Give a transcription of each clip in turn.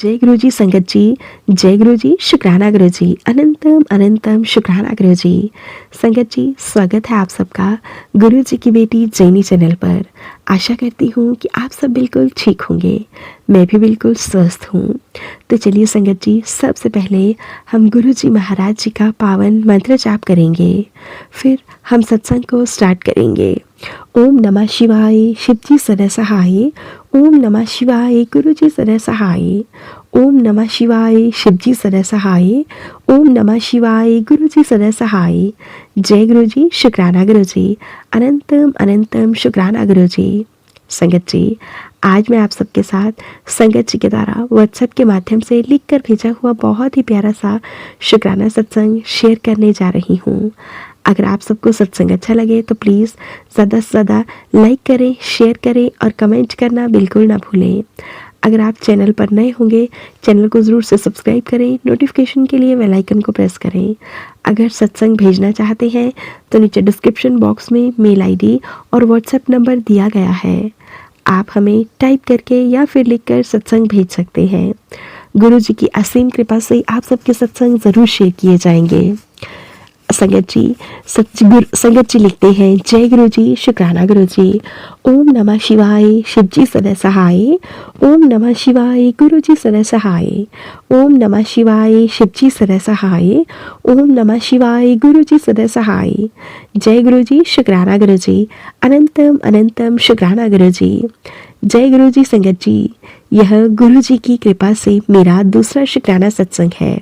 जय गुरु जी संगत जी, जय गुरु जी, शुक्राना गुरु जी, अनंतम अनंतम शुक्राना गुरु जी। संगत जी, स्वागत है आप सबका गुरु जी की बेटी जैनी चैनल पर। आशा करती हूँ कि आप सब बिल्कुल ठीक होंगे, मैं भी बिल्कुल स्वस्थ हूँ। तो चलिए संगत जी, सबसे पहले हम गुरु जी महाराज जी का पावन मंत्र जाप करेंगे, फिर हम सत्संग को स्टार्ट करेंगे। ओम नमः शिवाय, शिव जी सदा सहाय। ओम नमः शिवाय, गुरु जी सदा सहाय। ओम नमः शिवाय, शिव जी सदा सहाय। ओम नमः शिवाय, गुरु जी सदा सहाय। जय गुरु जी, शुक्राना गुरु जी, अनंतम अनंतम शुक्राना गुरु जी। संगत जी, आज मैं आप सबके साथ संगत जी के द्वारा व्हाट्सएप के माध्यम से लिख कर भेजा हुआ बहुत ही प्यारा सा शुक्राना सत्संग शेयर करने जा रही हूँ। अगर आप सबको सत्संग अच्छा लगे तो प्लीज़ ज़्यादा से ज़्यादा लाइक करें, शेयर करें और कमेंट करना बिल्कुल ना भूलें। अगर आप चैनल पर नए होंगे, चैनल को ज़रूर से सब्सक्राइब करें, नोटिफिकेशन के लिए बेल आइकन को प्रेस करें। अगर सत्संग भेजना चाहते हैं तो नीचे डिस्क्रिप्शन बॉक्स में मेल आईडी और व्हाट्सएप नंबर दिया गया है, आप हमें टाइप करके या फिर लिखकर सत्संग भेज सकते हैं। गुरु जी की असीम कृपा से आप सबके सत्संग ज़रूर शेयर किए जाएंगे। संगत जी लिखते हैं, जय गुरु जी, शुक्राना गुरु जी। ओम नमः शिवाय, शिव जी सदा सहाय। ओम नमः शिवाय, गुरु जी सदा सहाय। ओम नमः शिवाय, शिव जी सदा सहाय। ओम नमः शिवाय, गुरु जी सदा सहाय। जय गुरु जी, शुक्राना गुरु जी, अनंतम अनंतम शुक्राना गुरु जी। जय गुरु जी संगत जी, यह गुरु जी की कृपा से मेरा दूसरा शुक्राना सत्संग है।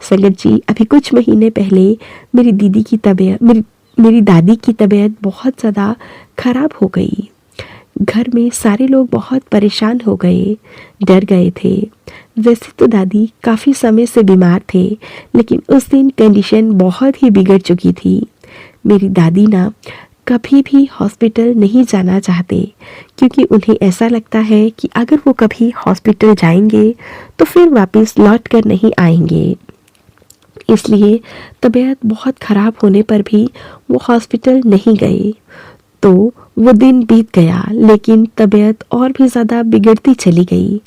संगत जी, अभी कुछ महीने पहले मेरी दादी की तबीयत बहुत ज़्यादा खराब हो गई। घर में सारे लोग बहुत परेशान हो गए, डर गए थे। वैसे तो दादी काफ़ी समय से बीमार थे, लेकिन उस दिन कंडीशन बहुत ही बिगड़ चुकी थी। मेरी दादी ना कभी भी हॉस्पिटल नहीं जाना चाहते, क्योंकि उन्हें ऐसा लगता है कि अगर वो कभी हॉस्पिटल जाएंगे तो फिर वापस लौट कर नहीं आएंगे। इसलिए तबीयत बहुत ख़राब होने पर भी वो हॉस्पिटल नहीं गए। तो वो दिन बीत गया, लेकिन तबीयत और भी ज़्यादा बिगड़ती चली गई।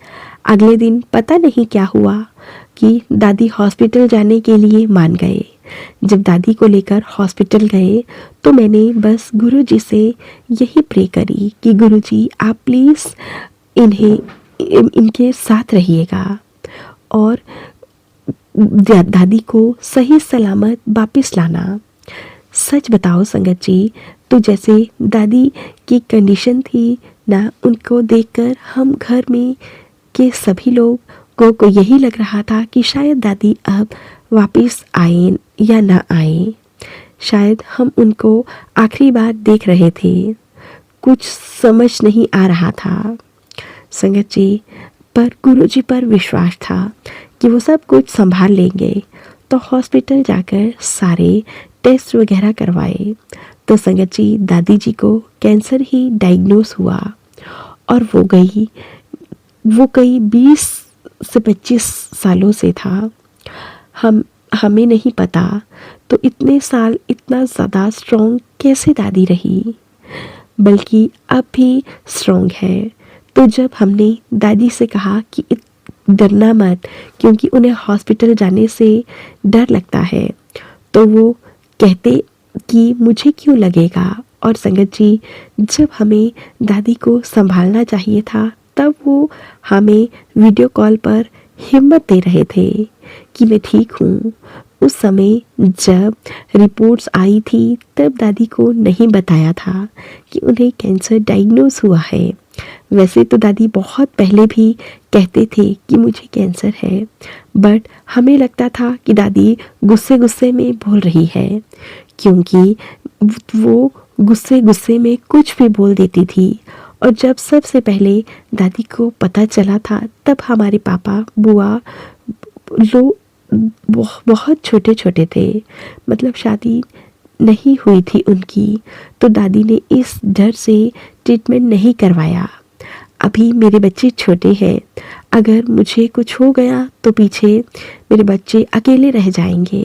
अगले दिन पता नहीं क्या हुआ कि दादी हॉस्पिटल जाने के लिए मान गए। जब दादी को लेकर हॉस्पिटल गए तो मैंने बस गुरु जी से यही प्रे करी कि गुरु जी आप प्लीज़ इनके साथ रहिएगा और दादी को सही सलामत वापस लाना। सच बताओ संगत जी, तो जैसे दादी की कंडीशन थी ना, उनको देखकर हम घर में के सभी लोगों को यही लग रहा था कि शायद दादी अब वापस आए या ना आए। शायद हम उनको आखिरी बार देख रहे थे, कुछ समझ नहीं आ रहा था। संगत जी, पर गुरु जी पर विश्वास था कि वो सब कुछ संभाल लेंगे। तो हॉस्पिटल जाकर सारे टेस्ट वगैरह करवाए तो संगत जी, दादी जी को कैंसर ही डायग्नोस हुआ और वो कई 20 से 25 सालों से था। हमें नहीं पता तो इतने साल इतना ज़्यादा स्ट्रॉन्ग कैसे दादी रही, बल्कि अब भी स्ट्रॉन्ग है। तो जब हमने दादी से कहा कि डरना मत, क्योंकि उन्हें हॉस्पिटल जाने से डर लगता है, तो वो कहते कि मुझे क्यों लगेगा। और संगत जी, जब हमें दादी को संभालना चाहिए था तब वो हमें वीडियो कॉल पर हिम्मत दे रहे थे कि मैं ठीक हूँ। उस समय जब रिपोर्ट्स आई थी तब दादी को नहीं बताया था कि उन्हें कैंसर डायग्नोस हुआ है। वैसे तो दादी बहुत पहले भी कहते थे कि मुझे कैंसर है, बट हमें लगता था कि दादी गुस्से गुस्से में बोल रही है, क्योंकि वो गुस्से गुस्से में कुछ भी बोल देती थी। और जब सबसे पहले दादी को पता चला था तब हमारे पापा बुआ लोग बहुत छोटे छोटे थे, मतलब शादी नहीं हुई थी उनकी। तो दादी ने इस डर से ट्रीटमेंट नहीं करवाया। अभी मेरे बच्चे छोटे हैं, अगर मुझे कुछ हो गया तो पीछे मेरे बच्चे अकेले रह जाएंगे।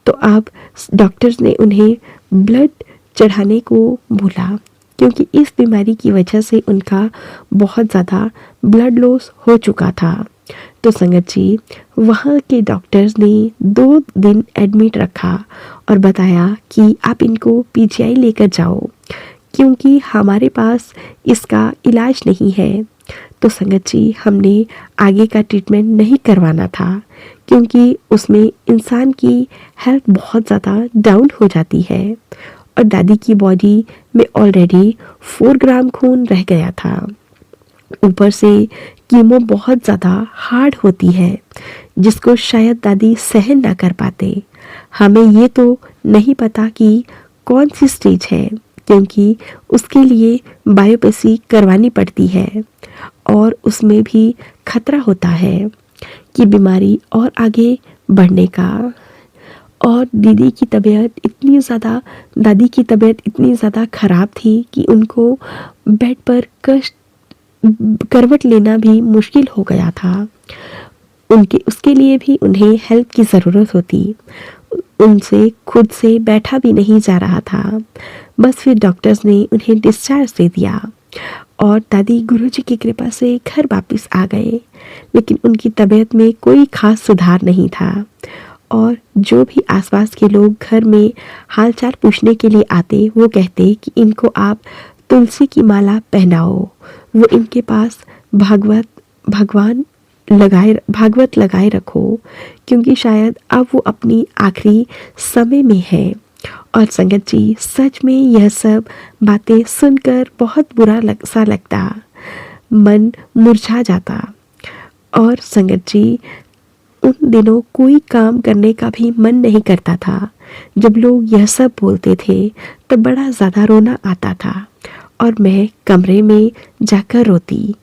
तो अब डॉक्टर्स ने उन्हें ब्लड चढ़ाने को बोला, क्योंकि इस बीमारी की वजह से उनका बहुत ज़्यादा ब्लड लॉस हो चुका था। तो संगत जी, वहाँ के डॉक्टर्स ने 2 दिन एडमिट रखा और बताया कि आप इनको पीजीआई लेकर जाओ, क्योंकि हमारे पास इसका इलाज नहीं है। तो संगत जी, हमने आगे का ट्रीटमेंट नहीं करवाना था, क्योंकि उसमें इंसान की हेल्थ बहुत ज़्यादा डाउन हो जाती है और दादी की बॉडी में ऑलरेडी 4 ग्राम खून रह गया था। ऊपर से कीमो बहुत ज़्यादा हार्ड होती है, जिसको शायद दादी सहन ना कर पाते। हमें ये तो नहीं पता कि कौन सी स्टेज है, क्योंकि उसके लिए बायोप्सी करवानी पड़ती है और उसमें भी खतरा होता है कि बीमारी और आगे बढ़ने का। और दादी की तबीयत इतनी ज़्यादा ख़राब थी कि उनको बेड पर करवट लेना भी मुश्किल हो गया था। उसके लिए भी उन्हें हेल्प की ज़रूरत होती। उनसे खुद से बैठा भी नहीं जा रहा था। बस फिर डॉक्टर्स ने उन्हें डिस्चार्ज दे दिया और दादी गुरुजी की कृपा से घर वापस आ गए। लेकिन उनकी तबीयत में कोई खास सुधार नहीं था और जो भी आसपास के लोग घर में हालचाल पूछने के लिए आते, वो कहते कि इनको आप तुलसी की माला पहनाओ, वो इनके पास भागवत लगाए रखो, क्योंकि शायद अब वो अपनी आखिरी समय में है। और संगत जी, सच में यह सब बातें सुनकर बहुत सा लगता, मन मुरझा जाता। और संगत जी, उन दिनों कोई काम करने का भी मन नहीं करता था। जब लोग यह सब बोलते थे तब बड़ा ज़्यादा रोना आता था और मैं कमरे में जाकर रोती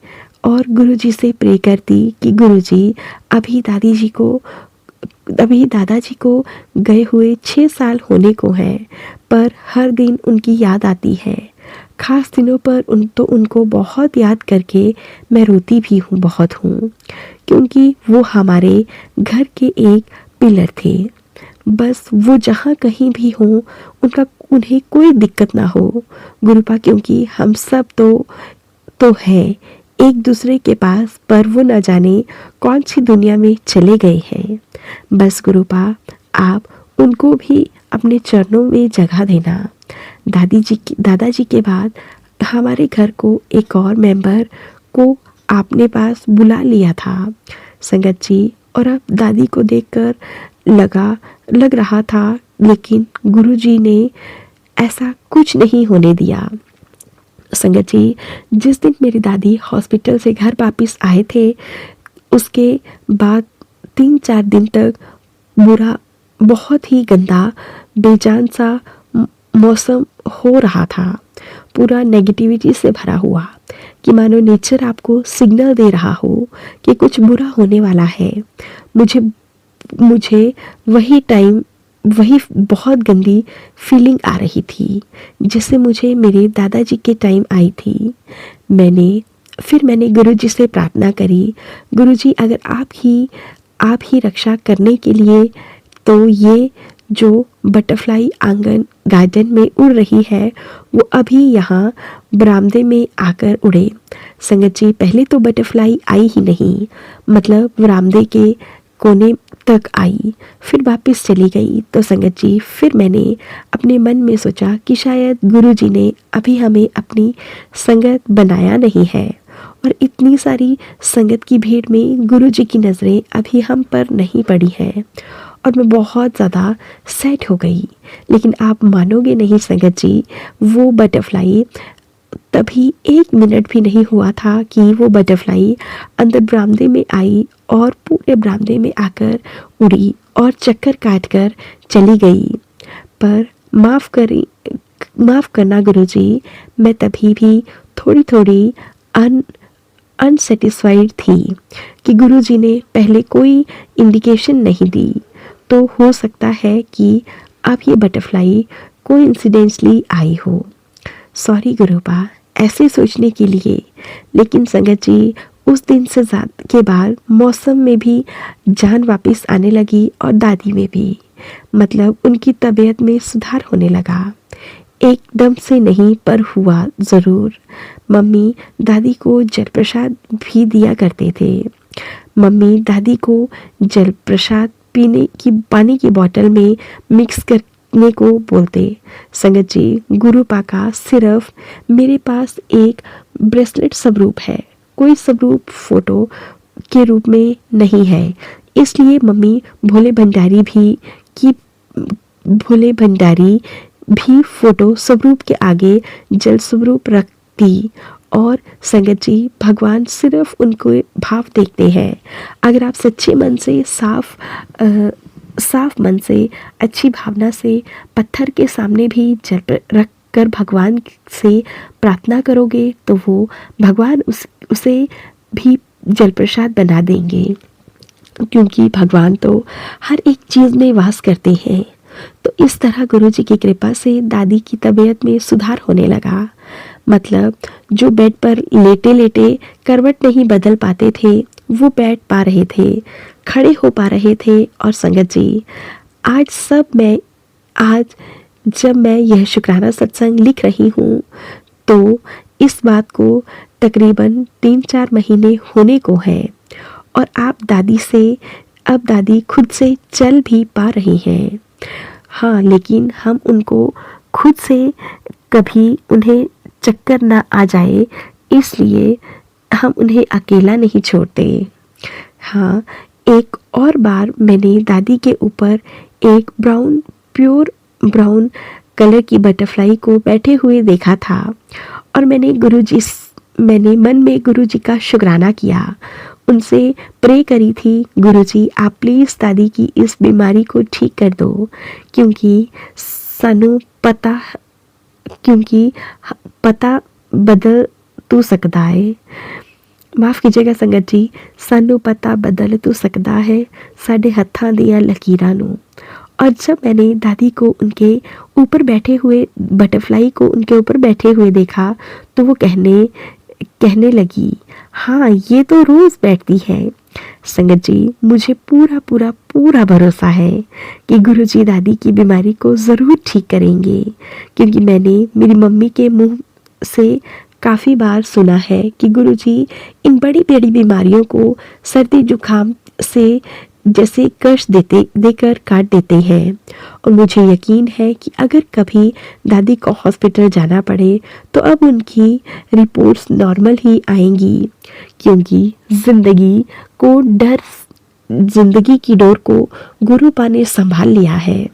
और गुरुजी से प्रे करती कि गुरुजी, अभी दादाजी को गए हुए 6 साल होने को हैं, पर हर दिन उनकी याद आती है। खास दिनों पर उनको बहुत याद करके मैं रोती भी बहुत हूँ, क्योंकि वो हमारे घर के एक पिलर थे। बस वो जहाँ कहीं भी हो, उन्हें कोई दिक्कत ना हो गुरुपा, क्योंकि हम सब तो है एक दूसरे के पास, पर वो न जाने कौन सी दुनिया में चले गए हैं। बस गुरुपा, आप उनको भी अपने चरणों में जगह देना। दादाजी के बाद हमारे घर को एक और मेंबर को आपने पास बुला लिया था संगत जी, और अब दादी को देखकर लग रहा था, लेकिन गुरुजी ने ऐसा कुछ नहीं होने दिया। संगत जी, जिस दिन मेरी दादी हॉस्पिटल से घर वापस आए थे, उसके बाद 3-4 दिन तक बहुत ही गंदा बेजान सा मौसम हो रहा था, पूरा नेगेटिविटी से भरा हुआ, कि मानो नेचर आपको सिग्नल दे रहा हो कि कुछ बुरा होने वाला है। मुझे वही बहुत गंदी फीलिंग आ रही थी, जैसे मुझे मेरे दादाजी के टाइम आई थी। मैंने गुरुजी से प्रार्थना करी, गुरुजी, अगर आप ही रक्षा करने के लिए, तो ये जो बटरफ्लाई आंगन गार्डन में उड़ रही है, वो अभी यहाँ बरामदे में आकर उड़े। संगत जी, पहले तो बटरफ्लाई आई ही नहीं, मतलब बरामदे के कोने तक आई, फिर वापस चली गई। तो संगत जी, फिर मैंने अपने मन में सोचा कि शायद गुरुजी ने अभी हमें अपनी संगत बनाया नहीं है, और इतनी सारी संगत की भीड़ में गुरुजी की नज़रें अभी हम पर नहीं पड़ी हैं। और मैं बहुत ज़्यादा सैड हो गई। लेकिन आप मानोगे नहीं संगत जी, वो बटरफ्लाई, तभी 1 मिनट भी नहीं हुआ था कि वो बटरफ्लाई अंदर बरामदे में आई और पूरे बरामदे में आकर उड़ी और चक्कर काटकर चली गई। पर माफ़ करना गुरुजी, मैं तभी भी थोड़ी अनसेटिस्फाइड थी कि गुरुजी ने पहले कोई इंडिकेशन नहीं दी। तो हो सकता है कि अब ये बटरफ्लाई कोइंसिडेंटली आई हो। सॉरी गुरुपा ऐसे सोचने के लिए। लेकिन संगत जी, उस दिन से के बाद मौसम में भी जान वापस आने लगी और दादी में भी, मतलब उनकी तबीयत में सुधार होने लगा। एकदम से नहीं, पर हुआ ज़रूर। मम्मी दादी को जल प्रसाद भी दिया करते थे। मम्मी दादी को जल प्रसाद पानी की बोतल में मिक्स करने को बोलते। संगत जी, गुरु पाका सिर्फ मेरे पास एक ब्रेसलेट स्वरूप है, कोई स्वरूप फोटो के रूप में नहीं है। इसलिए मम्मी भोले भंडारी भी फोटो स्वरूप के आगे जल स्वरूप रखती। और संगत जी, भगवान सिर्फ उनको भाव देखते हैं। अगर आप सच्चे मन से साफ मन से अच्छी भावना से पत्थर के सामने भी जल रख कर भगवान से प्रार्थना करोगे तो वो भगवान उसे भी जल प्रसाद बना देंगे, क्योंकि भगवान तो हर एक चीज़ में वास करते हैं। तो इस तरह गुरुजी की कृपा से दादी की तबीयत में सुधार होने लगा। मतलब जो बेड पर लेटे लेटे करवट नहीं बदल पाते थे, वो बैठ पा रहे थे, खड़े हो पा रहे थे। और संगत जी, आज जब मैं यह शुक्राना सत्संग लिख रही हूँ तो इस बात को तकरीबन 3-4 महीने होने को है। और अब दादी खुद से चल भी पा रही हैं। हाँ, लेकिन हम उनको खुद से कभी उन्हें चक्कर ना आ जाए, इसलिए हम उन्हें अकेला नहीं छोड़ते। हाँ, एक और बार मैंने दादी के ऊपर एक प्योर ब्राउन कलर की बटरफ्लाई को बैठे हुए देखा था और मैंने मन में गुरुजी का शुक्राना किया, उनसे प्रे करी थी, गुरुजी आप प्लीज़ दादी की इस बीमारी को ठीक कर दो, क्योंकि पता बदल तू सकता है। माफ़ कीजिएगा संगत जी, सानू पता बदल तू सकता है साढ़े हत्थां दियां लकीरां नूं। और जब मैंने दादी को उनके ऊपर बैठे हुए बटरफ्लाई को उनके ऊपर बैठे हुए देखा तो वो कहने लगी, हाँ ये तो रोज़ बैठती है। संगत जी, मुझे पूरा भरोसा है कि गुरुजी दादी की बीमारी को ज़रूर ठीक करेंगे, क्योंकि मैंने मेरी मम्मी के मुंह से काफ़ी बार सुना है कि गुरुजी इन बड़ी बड़ी बीमारियों को सर्दी जुकाम से जैसे कष्ट देकर काट देते हैं। और मुझे यकीन है कि अगर कभी दादी को हॉस्पिटल जाना पड़े तो अब उनकी रिपोर्ट्स नॉर्मल ही आएंगी, क्योंकि जिंदगी की डोर को गुरुपा ने संभाल लिया है।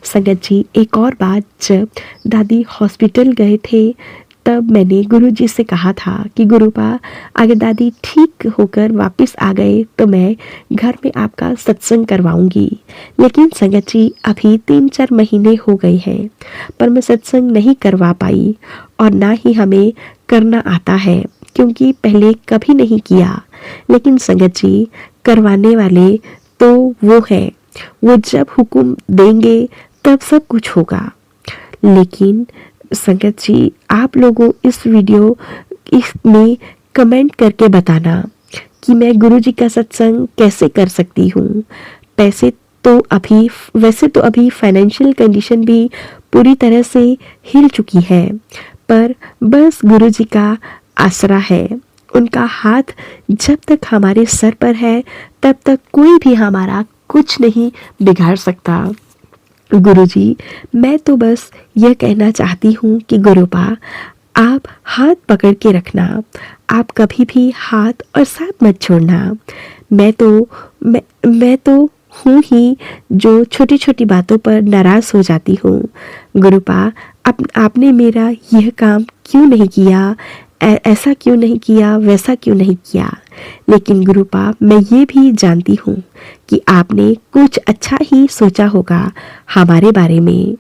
संगत जी, एक और बात, जब दादी हॉस्पिटल गए थे तब मैंने गुरुजी से कहा था कि गुरुपा अगर दादी ठीक होकर वापस आ गए तो मैं घर में आपका सत्संग करवाऊंगी। लेकिन संगत जी, अभी 3-4 महीने हो गए हैं पर मैं सत्संग नहीं करवा पाई और ना ही हमें करना आता है, क्योंकि पहले कभी नहीं किया। लेकिन संगत जी, करवाने वाले तो वो है, वो जब हुक्म देंगे तब सब कुछ होगा। लेकिन संगत जी, आप लोगों इस वीडियो में कमेंट करके बताना कि मैं गुरुजी का सत्संग कैसे कर सकती हूँ। वैसे तो अभी फाइनेंशियल कंडीशन भी पूरी तरह से हिल चुकी है, पर बस गुरुजी का आसरा है। उनका हाथ जब तक हमारे सर पर है तब तक कोई भी हमारा कुछ नहीं बिगाड़ सकता। गुरुजी, मैं तो बस यह कहना चाहती हूँ कि गुरुपा आप हाथ पकड़ के रखना, आप कभी भी हाथ और साथ मत छोड़ना। मैं तो हूँ ही जो छोटी छोटी बातों पर नाराज़ हो जाती हूँ। गुरुपा, आपने मेरा यह काम क्यों नहीं किया, ऐसा क्यों नहीं किया, वैसा क्यों नहीं किया। लेकिन गुरुपा, मैं ये भी जानती हूँ कि आपने कुछ अच्छा ही सोचा होगा हमारे बारे में।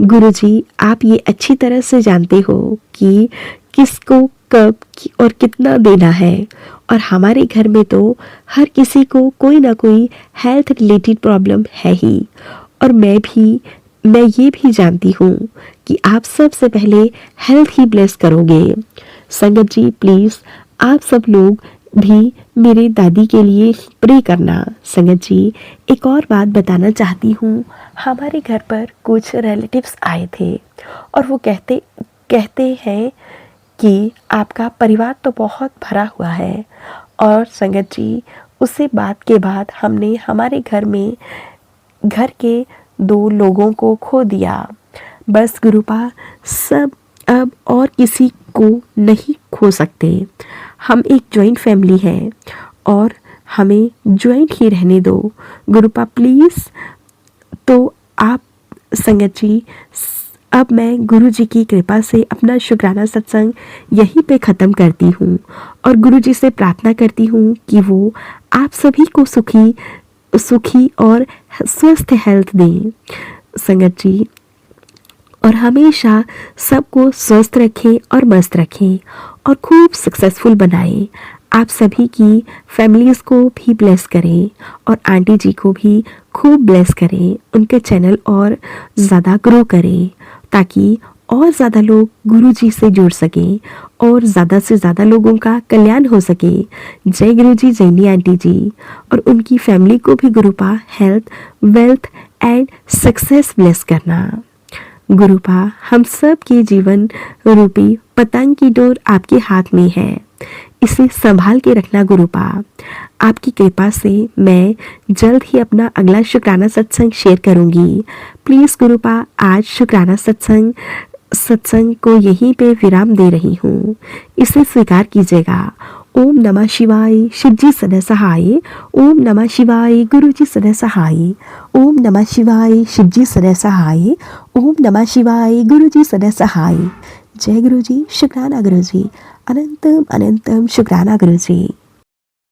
गुरुजी, आप ये अच्छी तरह से जानते हो कि किसको कब और कितना देना है, और हमारे घर में तो हर किसी को कोई ना कोई हेल्थ रिलेटेड प्रॉब्लम है ही। और मैं ये भी जानती हूँ कि आप सबसे पहले हेल्थ ही ब्लेस करोगे। संगत जी, प्लीज़ आप सब लोग भी मेरे दादी के लिए प्रे करना। संगत जी, एक और बात बताना चाहती हूँ। हमारे घर पर कुछ रिलेटिव्स आए थे और वो कहते कहते हैं कि आपका परिवार तो बहुत भरा हुआ है। और संगत जी, उसी बात के बाद हमने हमारे घर के 2 लोगों को खो दिया। बस गुरुपा, सब अब और किसी को नहीं खो सकते। हम एक जॉइंट फैमिली है और हमें जॉइंट ही रहने दो गुरुपा प्लीज़। तो आप संगत जी, अब मैं गुरु जी की कृपा से अपना शुक्राना सत्संग यहीं पे ख़त्म करती हूँ और गुरु जी से प्रार्थना करती हूँ कि वो आप सभी को सुखी सुखी और स्वस्थ हेल्थ दें संगत जी, और हमेशा सबको स्वस्थ रखें और मस्त रखें और खूब सक्सेसफुल बनाएं। आप सभी की फैमिलीज़ को भी ब्लेस करें और आंटी जी को भी खूब ब्लेस करें, उनके चैनल और ज़्यादा ग्रो करें ताकि और ज़्यादा लोग गुरु जी से जुड़ सकें और ज़्यादा से ज़्यादा लोगों का कल्याण हो सके। जय गुरु जी, जयनी आंटी जी, और उनकी फैमिली को भी Gurupa health, wealth and success bless करना। गुरुपा, हम सब के जीवन रूपी पतंग की डोर आपके हाथ में है, इसे संभाल के रखना गुरुपा। आपकी कृपा से मैं जल्द ही अपना अगला शुक्राना सत्संग शेयर करूंगी। प्लीज़ गुरुपा, आज शुक्राना सत्संग को यहीं पे विराम दे रही हूँ, इसे स्वीकार कीजिएगा। ओम नमः शिवाय, शिवजी सदा सहाय। ओम नमः शिवाय, गुरुजी सदा सहाय। ओम नमः शिवाय, शिवजी सदा सहाय। ओम नमः शिवाय, गुरुजी सदा सहाय। जय गुरुजी, शुक्राना गुरुजी, अनंतम अनंतम शुक्राना गुरुजी।